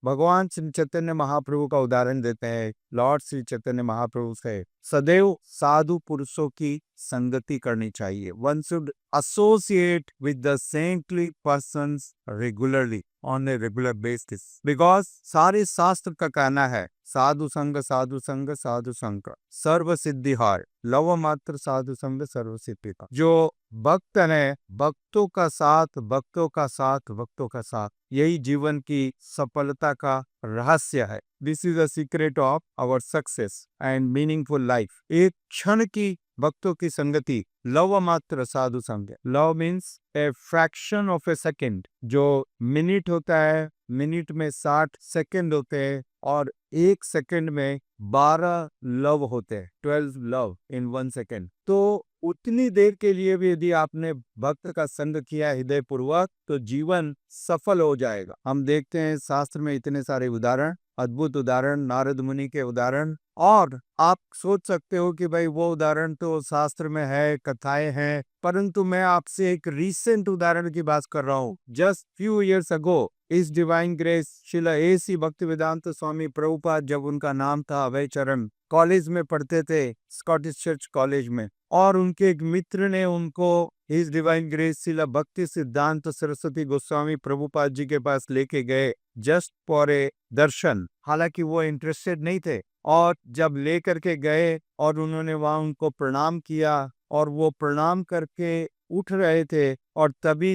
भगवान श्री चैतन्य महाप्रभु का उदाहरण देते हैं। लॉर्ड श्री चैतन्य महाप्रभु से सदैव साधु पुरुषों की संगति करनी चाहिए। One should associate with the saintly persons regularly on a regular basis, because सारे शास्त्र का कहना है साधु संग साधु संग साधु संग सर्व सिद्धि हार, लव मात्र साधु संग सर्व सिद्धि का। जो भक्त है, भक्तों का साथ भक्तों का साथ भक्तों का साथ, यही जीवन की सफलता का रहस्य है। This is the secret of our success and meaningful life. एक क्षण की भक्तों की संगति, लव मात्र साधु संग। Love means a fraction of A second. जो मिनट होता है, मिनट में 60 सेकेंड होते हैं और एक सेकेंड में 12 लव होते हैं, 12 लव इन 1 सेकेंड। तो उतनी देर के लिए भी यदि आपने भक्त का संग किया हृदय पूर्वक, तो जीवन सफल हो जाएगा। हम देखते हैं शास्त्र में इतने सारे उदाहरण, अद्भुत उदाहरण, नारद मुनि के उदाहरण। और आप सोच सकते हो कि भाई वो उदाहरण तो शास्त्र में है, कथाएं हैं, परंतु मैं आपसे एक रीसेंट उदाहरण की बात कर रहा हूँ। Just few years ago his divine grace Srila A C. Bhaktivedanta Swami Prabhupada, जब उनका नाम था अभय चरण, कॉलेज में पढ़ते थे, स्कॉटिश चर्च कॉलेज में, और उनके एक मित्र ने उनको हिज डिवाइन ग्रेस श्रील भक्ति सिद्धांत सरस्वती गोस्वामी प्रभुपाद जी के पास लेके गए, जस्ट फॉर ए दर्शन। हालांकि वो इंटरेस्टेड नहीं थे, और जब लेकर के गए और उन्होंने वहां उनको प्रणाम किया, और वो प्रणाम करके उठ रहे थे, और तभी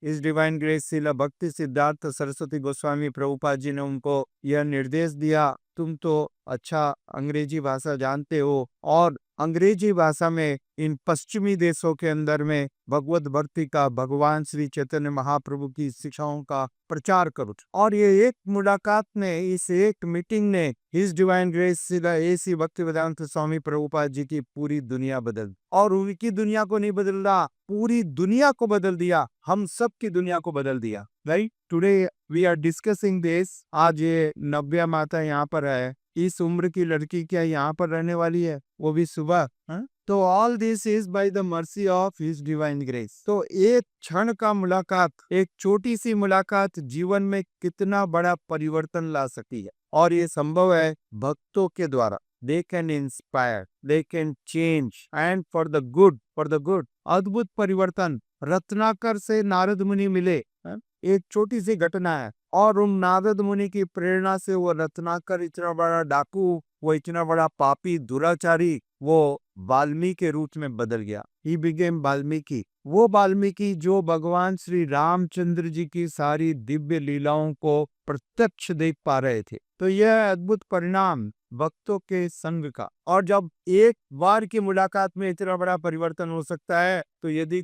इस डिवाइन ग्रेस श्रील भक्ति सिद्धार्थ सरस्वती गोस्वामी प्रभुपाद जी ने उनको यह निर्देश दिया, तुम तो अच्छा अंग्रेजी भाषा जानते हो, और अंग्रेजी भाषा में इन पश्चिमी देशों के अंदर में भगवत भक्ति का, भगवान श्री चैतन्य महाप्रभु की शिक्षाओं का प्रचार करो। और ये एक मुलाकात ने, इस एक मीटिंग ने his divine grace Srila A C. Bhaktivedanta Swami Prabhupada ji की पूरी दुनिया बदल, और उनकी दुनिया को नहीं बदल रहा, पूरी दुनिया को बदल दिया, हम सब की दुनिया को बदल दिया। Right, today we are discussing this. आज ये नव्या माता यहाँ पर है, इस उम्र की लड़की क्या यहाँ पर रहने वाली है, वो भी सुबह। तो all this is by the mercy of his divine grace. तो एक क्षण का मुलाकात, एक छोटी सी मुलाकात जीवन में कितना बड़ा परिवर्तन ला सकती है, और ये संभव है भक्तों के द्वारा। They can inspire, they can change, and for the good, for the good। अद्भुत परिवर्तन। रत्नाकर से नारद मुनि मिले, एक छोटी सी घटना है, और उन नारद मुनि की प्रेरणा से वो रत्नाकर इतना बड़ा डाकू, वो इतना बड़ा पापी दुराचारी, वो वाल्मीकि के रूप में बदल गया। He became Valmiki. वो वाल्मीकि जो भगवान श्री रामचंद्र जी की सारी दिव्य लीलाओं को प्रत्यक्ष देख पा रहे थे। तो यह अद्भुत परिणाम भक्तों के संग का। और जब एक बार की मुलाकात में इतना बड़ा परिवर्तन हो सकता है, तो यदि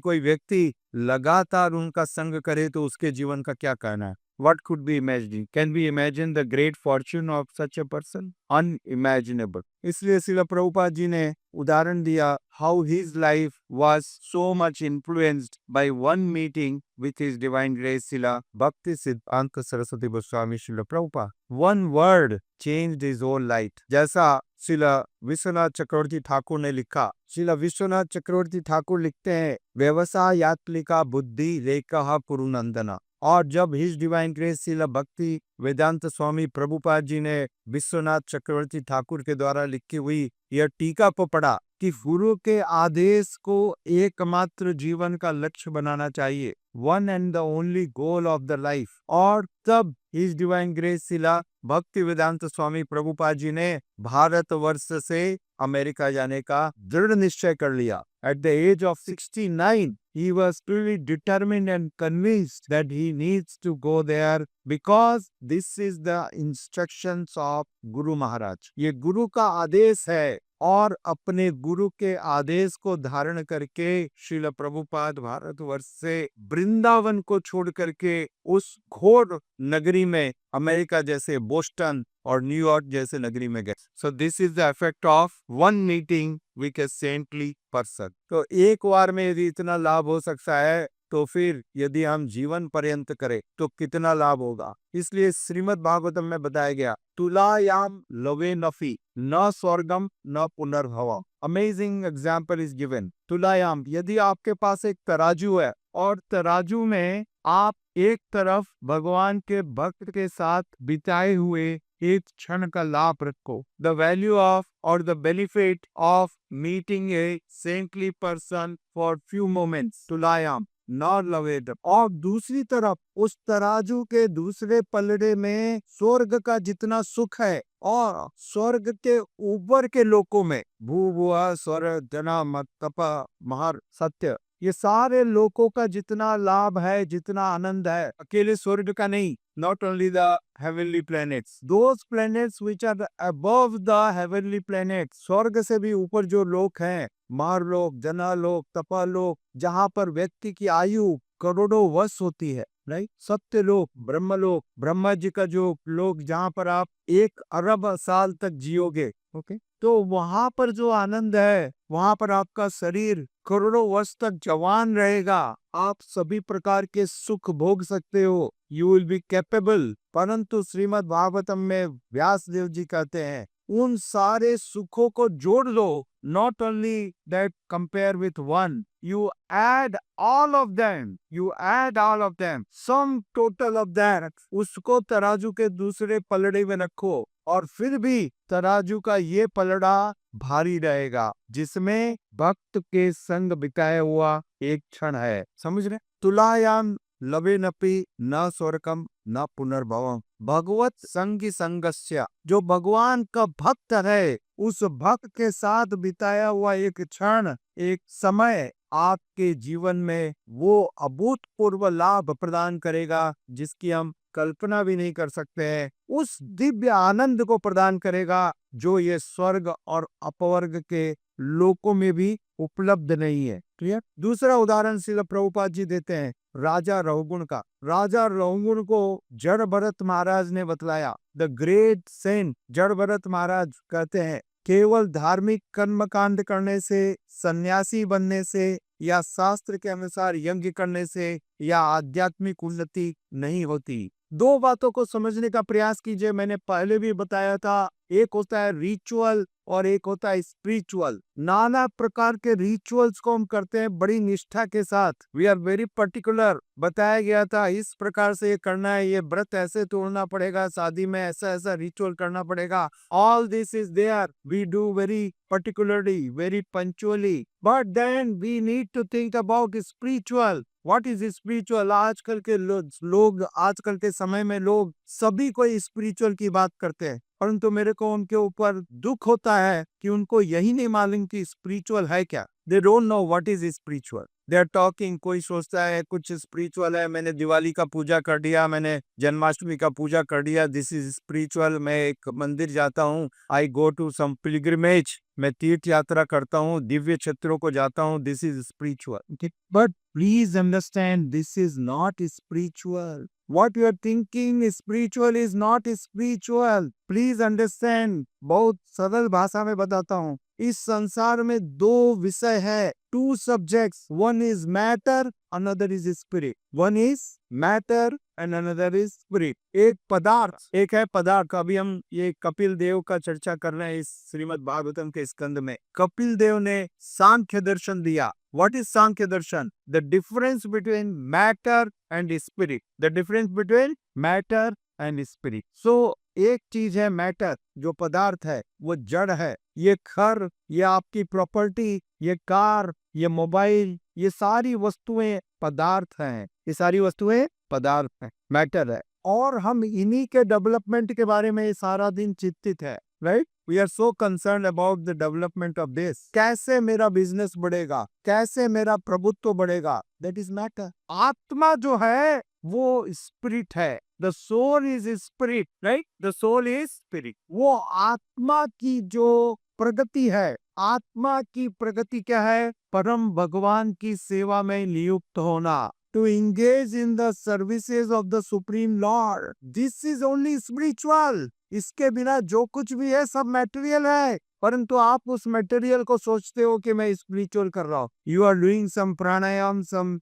कोई व्यक्ति लगातार उनका संग करे, तो उसके जीवन का क्या कहना है? What could be imagined? Can we imagine the great fortune of such a person? Unimaginable। इसलिए श्रील प्रभुपाद जी ने उदाहरण दिया, how his life was so much influenced by one meeting with his divine grace Srila भक्ति सिद्धांत Saraswati Goswami Srila Prabhupada. One word changed his whole life। जैसा श्रील विश्वनाथ चक्रवर्ती ठाकुर ने लिखा। श्रील विश्वनाथ चक्रवर्ती ठाकुर लिखते हैं, व्यवसाय यात्रिका बुद्धि रेखा पुरुनंदना। और जब हिज डिवाइन ग्रेस श्रील भक्ति वेदांत स्वामी प्रभुपाद जी ने विश्वनाथ चक्रवर्ती ठाकुर के द्वारा लिखी हुई यह टीका को पढ़ा कि गुरु के आदेश को एकमात्र जीवन का लक्ष्य बनाना चाहिए, one and the only goal of the life, और तब हिज डिवाइन ग्रेस श्रील भक्ति वेदांत स्वामी प्रभुपाद जी ने भारतवर्ष से अमेरिका जाने का दृढ़ निश्चय कर लिया। At the age of 69, he was truly determined and convinced that he needs to go there because this is the instructions of Guru Maharaj। ये गुरु का आदेश है, और अपने गुरु के आदेश को धारण करके श्रील प्रभुपाद भारतवर्ष से वृंदावन को छोड़ करके उस घोर नगरी में, अमेरिका जैसे बोस्टन और न्यूयॉर्क जैसे नगरी में गए। So this is the effect of one meeting with A saintly person. तो एक बार में यदि इतना लाभ हो सकता है, तो फिर यदि हम जीवन पर्यंत करें तो कितना लाभ होगा। इसलिए श्रीमद् भागवतम में बताया गया, तुलायाम लवे नफी न स्वर्गम न पुनर्भव। Amazing example is given. तुलायाम, यदि आपके पास एक तराजू है और तराजू में आप एक तरफ भगवान के भक्त के साथ बिताए हुए एक क्षण का लाभ रखो, द वैल्यू ऑफ और the benefit of meeting a saintly person for few moments, तुलायाम नॉट लवेड। और दूसरी तरफ उस तराजू के दूसरे पलड़े में स्वर्ग का जितना सुख है और स्वर्ग के ऊपर के लोकों में भू भुआ स्वर्ग जना मत तप महर सत्य, ये सारे लोकों का जितना लाभ है, जितना आनंद है, अकेले स्वर्ग का नहीं, not only the heavenly planets, those planets which are above the heavenly planets, स्वर्ग से भी ऊपर जो लोक हैं, मारलोक, जनालोक, तपालोक, जहाँ पर व्यक्ति की आयु करोड़ों वर्ष होती है, राइट, सत्यलोक, ब्रह्मलोक, ब्रह्मा जी का जो लोक जहाँ पर आप 1 अरब साल तक जियोगे, ओके, तो वहां पर जो आनंद है, वहां पर आपका शरीर करोड़ों वर्ष तक जवान रहेगा, आप सभी प्रकार के सुख भोग सकते हो, यू विल बी कैपेबल। परंतु श्रीमद् भागवतम में व्यास देव जी कहते हैं, उन सारे सुखों को जोड़ दो, not only that compare with one, you add all of them, you add all of them, sum total of that, उसको तराजू के दूसरे पलड़े में रखो और फिर भी तराजू का ये पलड़ा भारी रहेगा जिसमें भक्त के संग बिताया हुआ एक क्षण है। समझ रहे? तुलायाम लवे नपि न स्वर्गम न पुनर्भवम, भगवत संगी संगस्य, जो भगवान का भक्त है उस भक्त के साथ बिताया हुआ एक क्षण, एक समय आपके जीवन में वो अभूतपूर्व लाभ प्रदान करेगा जिसकी हम कल्पना भी नहीं कर सकते हैं, उस दिव्य आनंद को प्रदान करेगा जो ये स्वर्ग और अपवर्ग के लोकों में भी उपलब्ध नहीं है। क्लियर? दूसरा उदाहरण श्रील प्रभुपाद जी देते हैं राजा रहुगुण का। राजा रहुगुण को जड़ भरत महाराज ने बतलाया, द ग्रेट सेंट जड़ भरत महाराज कहते हैं, केवल धार्मिक कर्मकांड करने से, सन्यासी बनने से या शास्त्र के अनुसार यज्ञ करने से या आध्यात्मिक उन्नति नहीं होती। दो बातों को समझने का प्रयास कीजिए। मैंने पहले भी बताया था, एक होता है रिचुअल और एक होता है स्पिरिचुअल। नाना प्रकार के रिचुअल्स को हम करते हैं बड़ी निष्ठा के साथ, वी आर वेरी पर्टिकुलर, बताया गया था इस प्रकार से ये करना है, ये व्रत ऐसे तोड़ना पड़ेगा, शादी में ऐसा ऐसा रिचुअल करना पड़ेगा। All this is there, we do very particularly, very punctually, but then we need to think about spiritual. What is spiritual? आजकल के लोग आजकल के समय में लोग सभी को स्पिरिचुअल की बात करते हैं, परंतु मेरे को उनके ऊपर दुख होता है कि उनको यही नहीं मालूम कि स्पिरिचुअल है क्या। They don't know what is spiritual. They are talking, कोई सोचता है कुछ स्पिरिचुअल है, मैंने दिवाली का पूजा कर दिया, मैंने जन्माष्टमी का पूजा कर दिया, दिस इज स्पिरिचुअल। मैं एक मंदिर जाता हूँ, आई गो टू सम पिलग्रिमेज, मैं तीर्थ यात्रा करता हूँ, दिव्य क्षेत्रों को जाता हूँ, this is spiritual. But please understand, this is not spiritual. What you are thinking is spiritual is not spiritual. Please understand. बहुत सरल भाषा में बताता हूँ, इस संसार में दो विषय है, two subjects. One is matter, another is spirit. One is matter and another is spirit. एक पदार्थ, एक है पदार्थ। अभी हम ये कपिल देव का चर्चा कर रहे हैं इस श्रीमद् भागवतम के स्कंद में। कपिल देव ने सांख्य दर्शन दिया। What is Sankhya Darshan? The difference between matter and spirit. The difference between matter and spirit. So एक चीज है मैटर, जो पदार्थ है, वो जड़ है। ये घर, ये आपकी प्रॉपर्टी, ये कार, ये मोबाइल, ये सारी वस्तुएं पदार्थ हैं। ये सारी वस्तुएं पदार्थ हैं, मैटर है। और हम इन्हीं के डेवलपमेंट के बारे में सारा दिन चिंतित है, right? We are so concerned about the development of this. कैसे मेरा बिजनेस बढ़ेगा, कैसे मेरा प्रभुत्व बढ़ेगा, that is matter. आत्मा जो है वो स्पिरिट है। The soul is spirit, right? The soul is spirit. वो आत्मा की जो प्रगति है, आत्मा की प्रगति क्या है? परम भगवान की सेवा में नियुक्त होना, to engage in the services of the Supreme Lord. This is only spiritual. इसके बिना जो कुछ भी है सब मैटेरियल है परंतु आप उस मटेरियल को सोचते हो कि मैं स्पिरिचुअल कर रहा हूँ. You are doing some pranayama, some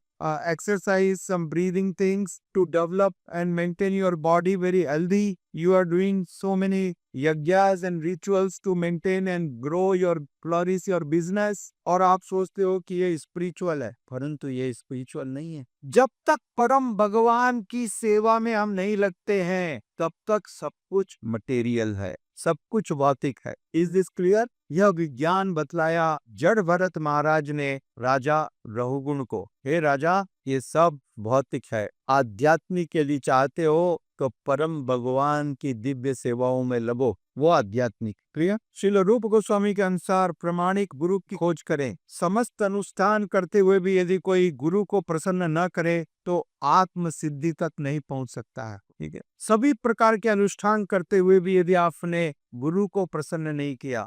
exercise, some breathing things to develop and maintain your body very healthy. You are doing so many yajnas and rituals to maintain and grow your flourish your business. और आप सोचते हो कि ये spiritual है, परंतु ये spiritual नहीं है. जब तक परम भगवान की सेवा में हम नहीं लगते हैं, तब तक सब कुछ मटेरियल है, सब कुछ भौतिक है. Is this clear? यह विज्ञान बतलाया जड़ भरत महाराज ने राजा रघुगुण को. हे राजा, ये सब भौतिक है. आध्यात्मिक के लिए चाहते हो तो परम भगवान की दिव्य सेवाओं में लगो, वो आध्यात्मिक. क्लियर? श्रील रूप गोस्वामी के अनुसार प्रमाणिक गुरु की खोज करें. समस्त अनुष्ठान करते हुए भी यदि कोई गुरु को प्रसन्न न करे तो आत्म सिद्धि तक नहीं पहुंच सकता है. ठीक है? सभी प्रकार के अनुष्ठान करते हुए भी यदि आपने गुरु को प्रसन्न नहीं किया,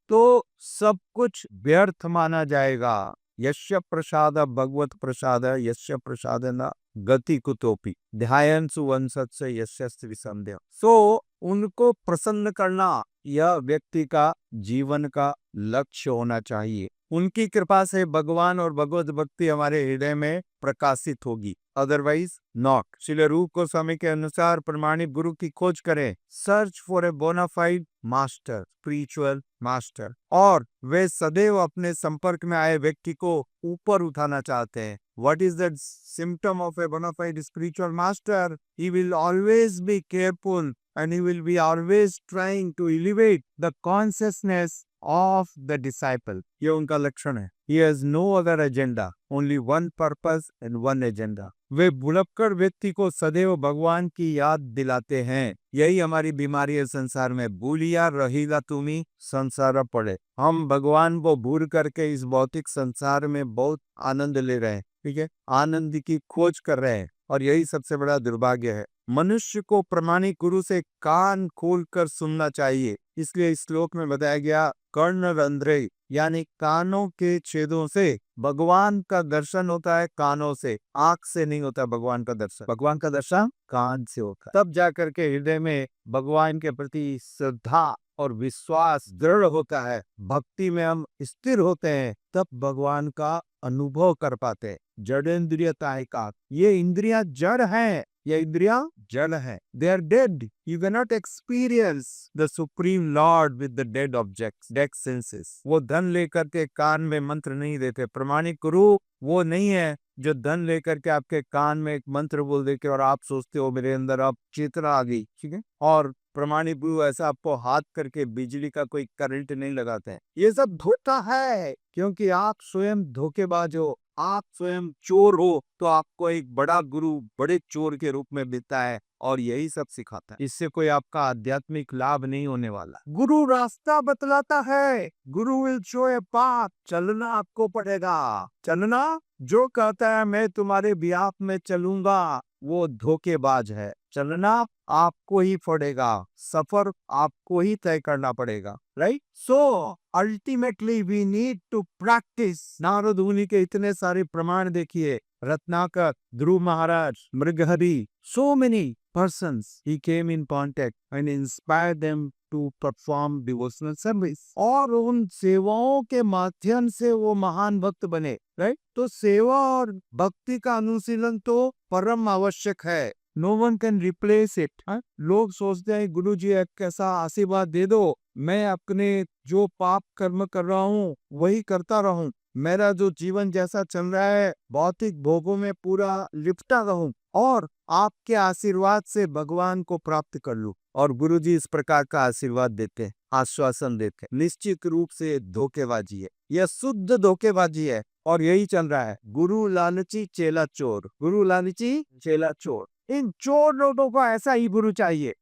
तो सब कुछ व्यर्थ माना जाएगा. यस्य प्रसाद भगवत प्रसाद यस्य प्रसाद न गति कुतोपि ध्यान सुवंशत से यस्य विसंदेह. सो उनको प्रसन्न करना यह व्यक्ति का जीवन का लक्ष्य होना चाहिए. उनकी कृपा से भगवान और भगवत भक्ति हमारे हृदय में प्रकाशित होगी, अदरवाइज नॉट. श्रील रूप गोस्वामी के अनुसार प्रमाणिक गुरु की खोज करें. Search for a bona fide master, spiritual master. और वे सदैव अपने संपर्क में आए व्यक्ति को ऊपर उठाना चाहते हैं. What is the symptom of a bona fide spiritual master? He will always be careful and he will be always trying to elevate the consciousness of the disciple. ये उनका लक्षण है. He has no other agenda, only one purpose and one agenda. वे भुलक्कड़ व्यक्ति को सदैव भगवान की याद दिलाते हैं. यही हमारी बीमारी है संसार में. भूलिया रहीला तुम्ही संसार पड़े. हम भगवान को भूल करके इस भौतिक संसार में बहुत आनंद ले रहे हैं. ठीक है? आनंद की खोज कर रहे हैं, और यही सबसे बड़ा दुर्भाग्य है. मनुष्य को प्रमाणिक गुरु से कान खोल कर सुनना चाहिए. इसलिए इस श्लोक में बताया गया कर्ण रंध्रे यानी कानों के छेदों से भगवान का दर्शन होता है. कानों से, आंख से नहीं होता भगवान का दर्शन. भगवान का दर्शन कान से होता है. तब जाकर के हृदय में भगवान के प्रति श्रद्धा और विश्वास दृढ़ होता है. भक्ति में हम स्थिर होते हैं, तब भगवान का अनुभव कर पाते हैं. जड़ेंद्रियताएं का, ये इंद्रियां जड़ हैं, ये इंद्रियां जड़ हैं. They are dead. You can not experience the supreme Lord with the dead objects, dead senses. वो धन लेकर के कान में मंत्र नहीं देते. प्रमाणिक गुरु वो नहीं है जो धन लेकर के आपके कान में एक मंत्र बोल दे के और आप सोचते हो मेरे अंदर अब चेतना आ गई. ठीक है? और प्रमाणिक गुरु ऐसा आपको हाथ करके बिजली का कोई करंट नहीं लगाते हैं. ये सब धोखा है, क्योंकि आप स्वयं धोखेबाज हो, आप स्वयं चोर हो. तो आपको एक बड़ा गुरु बड़े चोर के रूप में मिलता है और यही सब सिखाता है. इससे कोई आपका आध्यात्मिक लाभ नहीं होने वाला. गुरु रास्ता बतलाता है. गुरु विल शो ए पाथ. चलना आपको पड़ेगा. चलना, जो कहता है मैं तुम्हारे बिहाफ में चलूंगा, वो धोखेबाज है. चलना आपको ही पड़ेगा. सफर आपको ही तय करना पड़ेगा. Right? So ultimately we need to practice. Narad Muni के इतने सारे प्रमाण देखिए. रत्नाकर, ध्रुव महाराज, मृगहरि, so many persons he came in contact and inspired them to perform devotional service. और उन सेवाओं के माध्यम से वो महान भक्त बने. राइट? तो सेवा और भक्ति का अनुशीलन तो परम आवश्यक है. No one can replace it. लोग सोचते हैं गुरु जी एक कैसा आशीर्वाद दे दो, मैं अपने जो पाप कर्म कर रहा हूँ वही करता रहूं, मेरा जो जीवन जैसा चल रहा है भौतिक भोगों में पूरा लिपटा रहूं और आपके आशीर्वाद से भगवान को प्राप्त कर लूं. और गुरुजी इस प्रकार का आशीर्वाद देते हैं, आश्वासन देते हैं. निश्चित रूप से धोखेबाजी है, यह शुद्ध धोखेबाजी है. और यही चल रहा है. गुरु लालची चेला चोर, गुरु लालची चेला चोर. इन चोर लोगों को ऐसा ही गुरु चाहिए.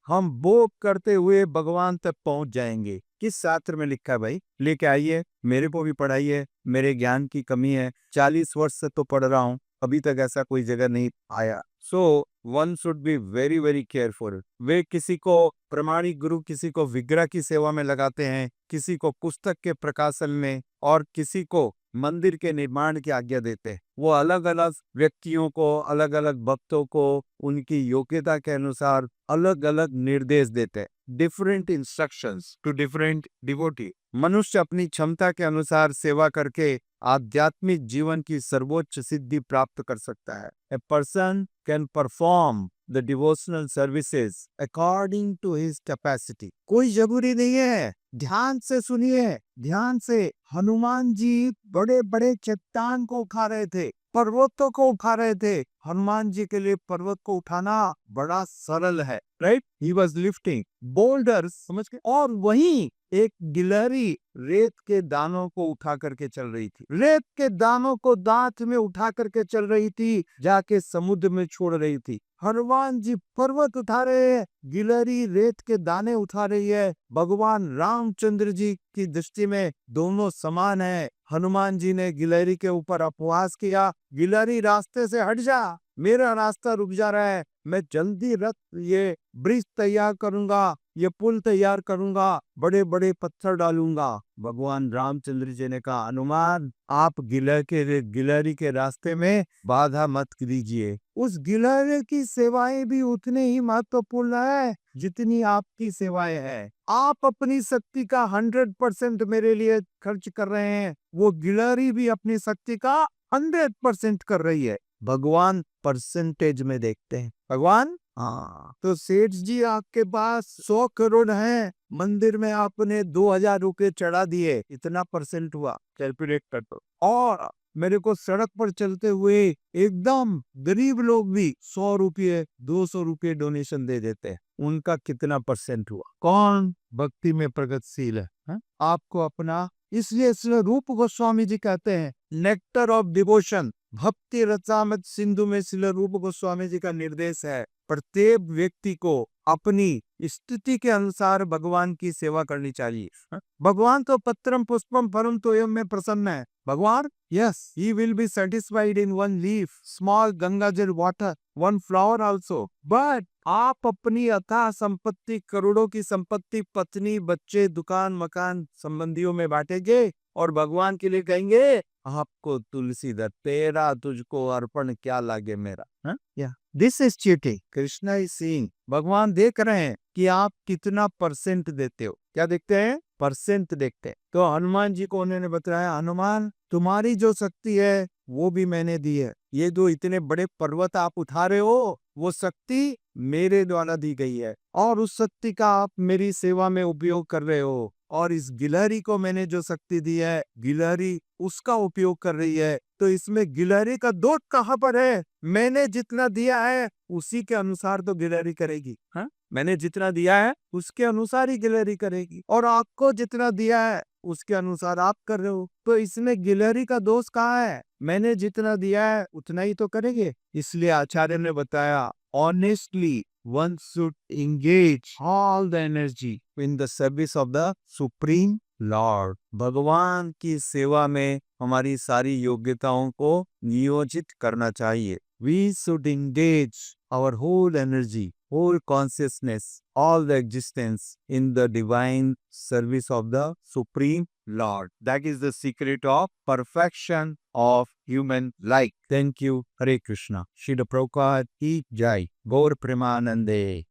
हम भोग करते हुए भगवान तक पहुंच जाएंगे. किस शास्त्र में लिखा है भाई? लेके आइए, मेरे को भी पढ़ाइए. मेरे ज्ञान की कमी है. 40 वर्ष से तो पढ़ रहा हूँ, अभी तक ऐसा कोई जगह नहीं आया. So one should be very very careful. वे किसी को प्रमाणिक गुरु किसी को विग्रह की सेवा में लगाते हैं, किसी को पुस्तक के प्रकाशन में, और किसी को मंदिर के निर्माण की आज्ञा देते हैं. वो अलग अलग व्यक्तियों को, अलग अलग भक्तों को उनकी योग्यता के अनुसार अलग अलग निर्देश देते हैं. different instructions to different devotee. मनुष्य अपनी क्षमता के अनुसार सेवा करके आध्यात्मिक जीवन की सर्वोच्च सिद्धि प्राप्त कर सकता है. A person can perform the devotional services according to his capacity. कोई जरूरी नहीं है. ध्यान से सुनिए, ध्यान से. हनुमान जी बड़े बड़े चट्टान को उठा रहे थे, पर्वतों को उठा रहे थे. हनुमान जी के लिए पर्वत को उठाना बड़ा सरल है, right? He was lifting boulders, समझ के. और वहीं एक गिलहरी रेत के दानों को उठा करके चल रही थी. रेत के दानों को दांत में उठा करके चल रही थी, जाके समुद्र में छोड़ रही थी. हनुमान जी पर्वत उठा रहे हैं, गिलहरी रेत के दाने उठा रही है. भगवान रामचंद्र जी की दृष्टि में दोनों समान है. हनुमान जी ने गिलहरी के ऊपर उपवास किया, गिलहरी रास्ते से हट जा, मेरा रास्ता रुक जा रहा है, मैं जल्दी रथ ये ब्रिज तैयार करूंगा, ये पुल तैयार करूंगा, बड़े बड़े पत्थर डालूंगा. भगवान रामचंद्र जी ने कहा, हनुमान आप गिलहरी के रास्ते में बाधा मत दीजिए. उस गिलहरी की सेवाएं भी उतनी ही महत्वपूर्ण है जितनी आपकी सेवाएं हैं. आप अपनी शक्ति का 100% मेरे लिए खर्च कर रहे हैं, वो गिलहरी भी अपनी शक्ति का 100% कर रही है. भगवान परसेंटेज में देखते हैं. भगवान, हाँ, तो सेठ जी आपके पास 100 करोड़ है, मंदिर में आपने 2000 रुपए चढ़ा दिए, इतना परसेंट हुआ, कैलकुलेट कर दो. और मेरे को सड़क पर चलते हुए एकदम गरीब लोग भी 100 रुपये 200 रुपये डोनेशन दे देते हैं, उनका कितना परसेंट हुआ? कौन भक्ति में प्रगतिशील है, हा? आपको अपना. इसलिए रूप गोस्वामी जी कहते हैं, नेक्टर ऑफ डिवोशन, भक्ति रसामृत सिंधु में श्रील रूप गोस्वामी जी का निर्देश है, प्रत्येक व्यक्ति को अपनी स्थिति के अनुसार भगवान की सेवा करनी चाहिए. भगवान तो पत्रम पुष्पम फलम तोयम में प्रसन्न है. भगवान, yes, he will be satisfied in one leaf, small Ganga jal water, one flower also. But आप अपनी अथाह संपत्ति, करोड़ों की संपत्ति, पत्नी, बच्चे, दुकान, मकान, संबंधियों में बांटेंगे और भगवान के लिए कहेंगे, आपको तुलसीदास, तेरा तुझको अर्पण क्या लागे मेरा. This is cheating. Krishna is seeing, भगवान देख रहे हैं कि आप कितना परसेंट देते हो. क्या देखते हैं? परसेंट देखते हैं. तो हनुमान जी को उन्होंने बताया, हनुमान तुम्हारी जो शक्ति है वो भी मैंने दी है. ये जो इतने बड़े पर्वत आप उठा रहे हो, वो शक्ति मेरे द्वारा दी गई है, और उस शक्ति का आप मेरी सेवा में उपयोग कर रहे हो. और इस गिलहरी को मैंने जो शक्ति दी है, गिलहरी उसका उपयोग कर रही है. तो इसमें गिलहरी का दोष कहाँ पर है? मैंने जितना दिया है उसी के अनुसार तो गिलहरी करेगी. हाँ, मैंने जितना दिया है उसके अनुसार ही गिलहरी करेगी, और आपको जितना दिया है उसके अनुसार आप कर रहे हो. तो इसमें गिलहरी का दोष कहाँ है? मैंने जितना दिया है उतना ही तो करेंगे. इसलिए आचार्य ने बताया, honestly one should engage all the energy in the service of the Supreme Lord. भगवान की सेवा में हमारी सारी योग्यताओं को नियोजित करना चाहिए. We should engage our whole energy, whole consciousness, all the existence in the divine service of the Supreme Lord. That is the secret of perfection of human life. Thank you. Hare Krishna. Srila Prabhupada ki jai. Gaur Premanande.